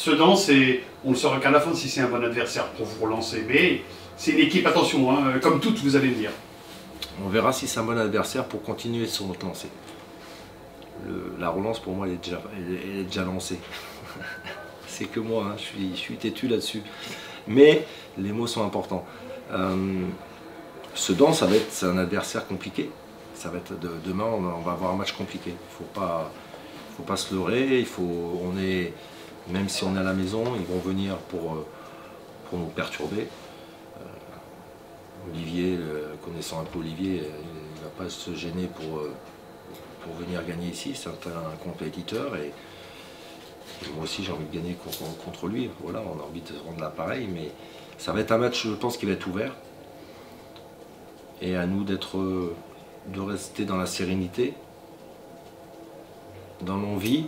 Sedan, on ne saura qu'à la fin si c'est un bon adversaire pour vous relancer. Mais c'est une équipe, attention, hein, comme toutes, vous allez me dire. On verra si c'est un bon adversaire pour continuer sur notre lancée. La relance, pour moi, elle est déjà lancée. C'est que moi, hein, je suis têtu là-dessus. Mais les mots sont importants. Sedan, c'est un adversaire compliqué. Ça va être demain, on va avoir un match compliqué. Il faut pas se leurrer. Même si on est à la maison, ils vont venir pour nous perturber. Olivier, connaissant un peu Olivier, il ne va pas se gêner pour venir gagner ici. C'est un compétiteur et moi aussi j'ai envie de gagner contre lui. Voilà, on a envie de rendre l'appareil, mais ça va être un match, je pense, qui va être ouvert. Et à nous de rester dans la sérénité, dans l'envie.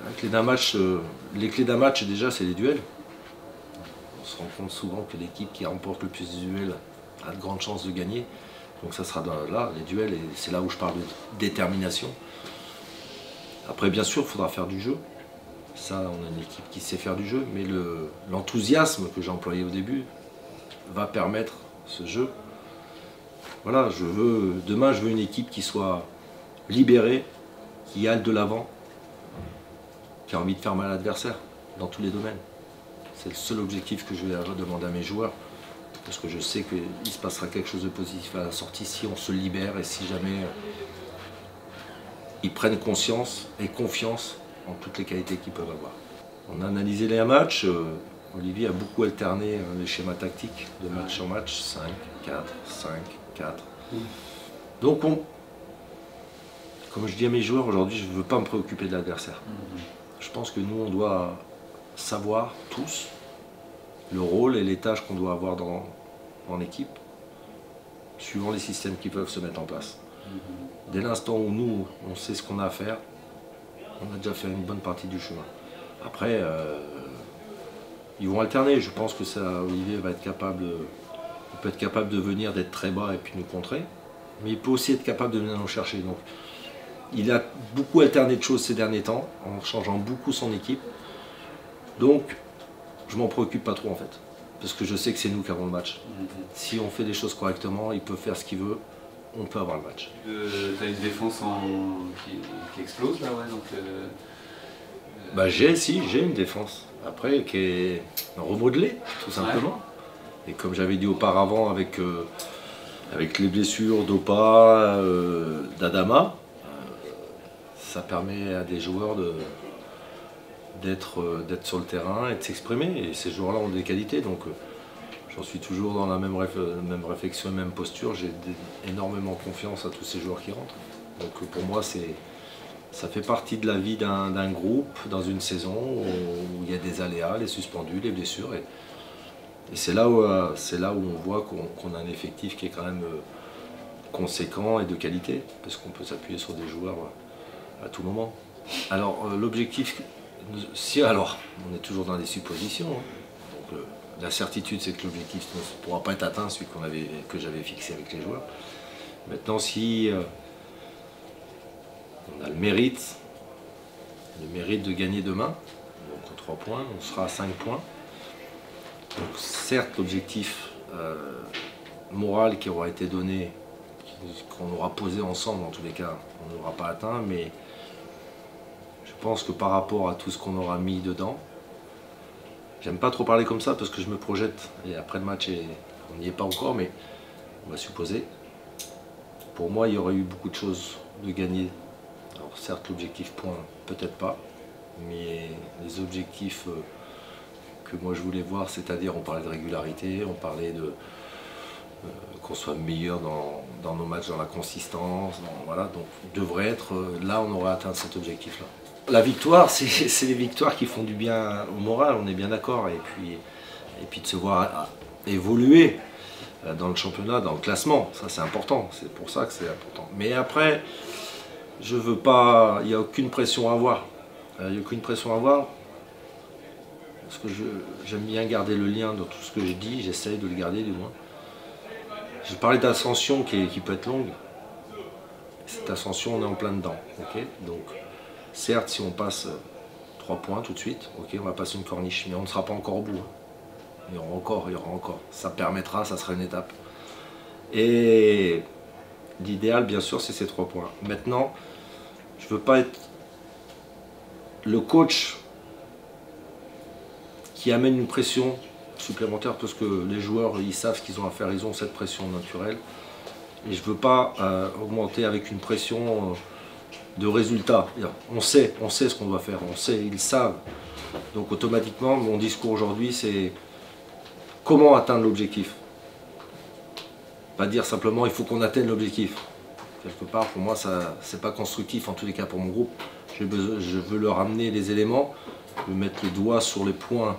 Les clés d'un match, déjà, c'est les duels. On se rend compte souvent que l'équipe qui remporte le plus de duels a de grandes chances de gagner. Donc ça sera là, les duels, et c'est là où je parle de détermination. Après, bien sûr, il faudra faire du jeu. Ça, on a une équipe qui sait faire du jeu, mais l'enthousiasme que j'ai employé au début va permettre ce jeu. Voilà, demain, je veux une équipe qui soit libérée, qui aille de l'avant, qui a envie de faire mal à l'adversaire, dans tous les domaines. C'est le seul objectif que je vais demander à mes joueurs, parce que je sais qu'il se passera quelque chose de positif à la sortie si on se libère et si jamais ils prennent conscience et confiance en toutes les qualités qu'ils peuvent avoir. On a analysé les matchs, Olivier a beaucoup alterné les schémas tactiques de match en match, 5, 4, 5, 4. Donc comme je dis à mes joueurs aujourd'hui, je ne veux pas me préoccuper de l'adversaire. Je pense que nous, on doit savoir tous le rôle et les tâches qu'on doit avoir dans l'équipe, suivant les systèmes qui peuvent se mettre en place. Dès l'instant où nous, on sait ce qu'on a à faire, on a déjà fait une bonne partie du chemin. Après, ils vont alterner. Je pense que Olivier va être capable, il peut être capable de venir, d'être très bas et puis nous contrer, mais il peut aussi être capable de venir nous chercher. Donc, il a beaucoup alterné de choses ces derniers temps, en changeant beaucoup son équipe. Donc, je m'en préoccupe pas trop en fait, parce que je sais que c'est nous qui avons le match. Si on fait les choses correctement, il peut faire ce qu'il veut, on peut avoir le match. Tu as une défense qui explose là, ouais, donc... J'ai une défense, après, qui est remodelée, tout simplement. Ouais. Et comme j'avais dit auparavant, avec les blessures d'Opa, d'Adama, ça permet à des joueurs d'être sur le terrain et de s'exprimer. Et ces joueurs-là ont des qualités, donc j'en suis toujours dans la même réflexion, même posture. J'ai énormément confiance à tous ces joueurs qui rentrent. Donc pour moi, ça fait partie de la vie d'un groupe dans une saison où il y a des aléas, les suspendus, les blessures. Et c'est là où on voit qu'on a un effectif qui est quand même conséquent et de qualité, parce qu'on peut s'appuyer sur des joueurs à tout moment. Alors l'objectif, on est toujours dans des suppositions. Hein. Donc, la certitude, c'est que l'objectif ne pourra pas être atteint, celui que j'avais fixé avec les joueurs. Maintenant, si on a le mérite de gagner demain, donc 3 points, on sera à 5 points. Donc certes, l'objectif moral qui aura été donné, qu'on aura posé ensemble, en tous les cas, on n'aura pas atteint, mais je pense que par rapport à tout ce qu'on aura mis dedans, j'aime pas trop parler comme ça parce que je me projette, et après le match, on n'y est pas encore, mais on va supposer. Pour moi, il y aurait eu beaucoup de choses de gagner. Alors certes, l'objectif point, peut-être pas, mais les objectifs que moi je voulais voir, c'est-à-dire on parlait de régularité, on parlait de qu'on soit meilleur dans nos matchs, dans la consistance, voilà, donc devrait être, là on aurait atteint cet objectif-là. La victoire, c'est les victoires qui font du bien au moral, on est bien d'accord, et puis de se voir évoluer dans le championnat, dans le classement, ça c'est important, c'est pour ça que c'est important. Mais après, je veux pas, il n'y a aucune pression à avoir. Il n'y a aucune pression à avoir, parce que j'aime bien garder le lien dans tout ce que je dis, j'essaye de le garder du moins. Je parlais d'ascension qui peut être longue. Cette ascension, on est en plein dedans. Okay, donc, certes, si on passe 3 points tout de suite, ok, on va passer une corniche, mais on ne sera pas encore au bout. Il y aura encore. Ça permettra, ça sera une étape. Et l'idéal, bien sûr, c'est ces 3 points. Maintenant, je ne veux pas être le coach qui amène une pression supplémentaire parce que les joueurs, ils savent ce qu'ils ont à faire, ils ont cette pression naturelle. Et je ne veux pas augmenter avec une pression de résultat. On sait ce qu'on doit faire, ils savent. Donc automatiquement, mon discours aujourd'hui, c'est comment atteindre l'objectif. Pas dire simplement il faut qu'on atteigne l'objectif. Quelque part, pour moi, c'est pas constructif, en tous les cas pour mon groupe. Je veux leur amener les éléments, je veux mettre le doigt sur les points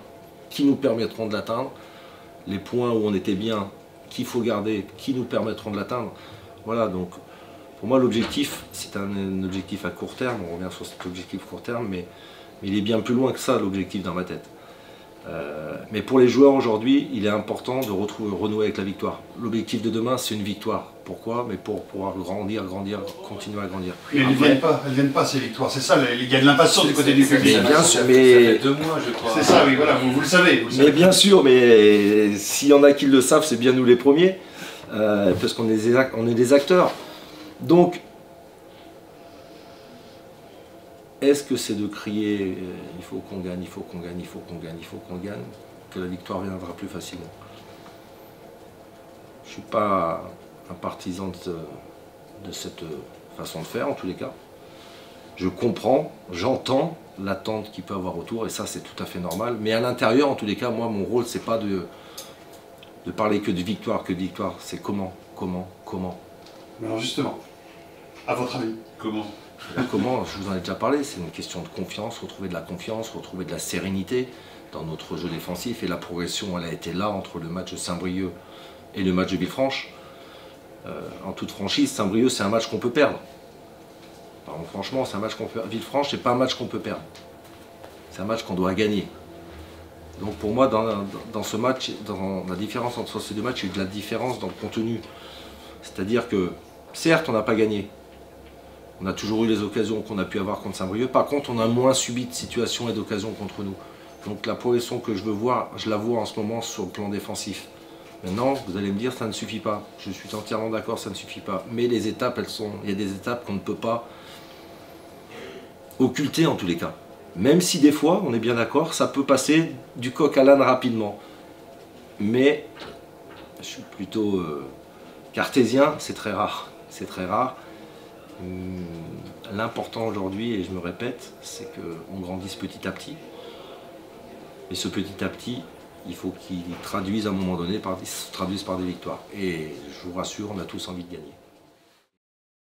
qui nous permettront de l'atteindre, les points où on était bien, qu'il faut garder, qui nous permettront de l'atteindre. Voilà, donc pour moi l'objectif, c'est un objectif à court terme, on revient sur cet objectif court terme, mais il est bien plus loin que ça, l'objectif dans ma tête. Mais pour les joueurs aujourd'hui, il est important de renouer avec la victoire. L'objectif de demain, c'est une victoire. Pourquoi? Mais pour pouvoir grandir, continuer à grandir. Mais elles ne viennent pas ces victoires, c'est ça, il y a de l'impatience du côté du public. Bien sûr, Ça fait 2 mois, je crois. C'est ça, oui, voilà, vous le savez. Mais bien sûr, mais s'il y en a qui le savent, c'est bien nous les premiers, parce qu'on est des acteurs. Donc, est-ce que c'est de crier il faut qu'on gagne, il faut qu'on gagne, il faut qu'on gagne, il faut qu'on gagne, que la victoire viendra plus facilement? Je ne suis pas un partisan de cette façon de faire, en tous les cas. Je comprends, j'entends l'attente qu'il peut avoir autour, et ça c'est tout à fait normal. Mais à l'intérieur, en tous les cas, moi, mon rôle, c'est pas de parler que de victoire, c'est comment. Alors justement, à votre avis, comment? Comment, je vous en ai déjà parlé, c'est une question de confiance, retrouver de la confiance, retrouver de la sérénité dans notre jeu défensif, et la progression, elle a été là entre le match de Saint-Brieuc et le match de Villefranche. En toute franchise, Saint-Brieuc, c'est un match qu'on peut perdre. Alors, franchement, c'est un match qu'on peut perdre. Villefranche, c'est pas un match qu'on peut perdre. C'est un match qu'on doit gagner. Donc pour moi, dans ce match, dans la différence entre ces deux matchs, il y a de la différence dans le contenu. C'est-à-dire que, certes, on n'a pas gagné. On a toujours eu les occasions qu'on a pu avoir contre Saint-Brieuc. Par contre, on a moins subi de situations et d'occasions contre nous. Donc la progression que je veux voir, je la vois en ce moment sur le plan défensif. Maintenant, vous allez me dire, ça ne suffit pas. Je suis entièrement d'accord, ça ne suffit pas. Mais les étapes, il y a des étapes qu'on ne peut pas occulter en tous les cas. Même si des fois, on est bien d'accord, ça peut passer du coq à l'âne rapidement. Mais je suis plutôt cartésien, c'est très rare. C'est très rare. L'important aujourd'hui, et je me répète, c'est qu'on grandisse petit à petit. Et ce petit à petit, il faut qu'il traduise à un moment donné, traduise par des victoires. Et je vous rassure, on a tous envie de gagner.